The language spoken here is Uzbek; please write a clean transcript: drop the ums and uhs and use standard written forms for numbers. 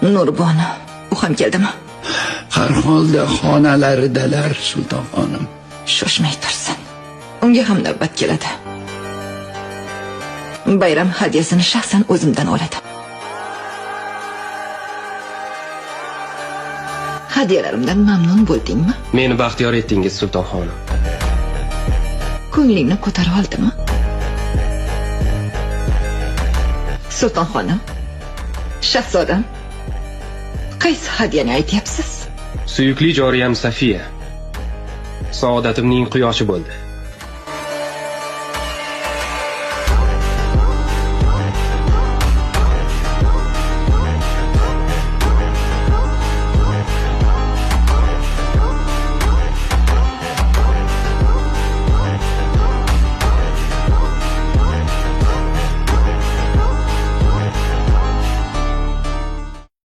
Nurbonu, u ham keldimi? Har holda xonalaridalar, sulton xonim. Shoshmay tursin. Unga ham navbat keladi. Bayram hadyasini shaxsan o'zimdan oladi. Hadyalarimdan mamnun bo'ldingmi? Meni baxtiyor etdingiz, sulton xonim. Ko'nglingni ko'tarib oldimi? Sulton xonim, shahzodam, qaysi hadyani aytyapsiz? Suyukli joriyam Safiya saodatimning quyoshi bo'ldi.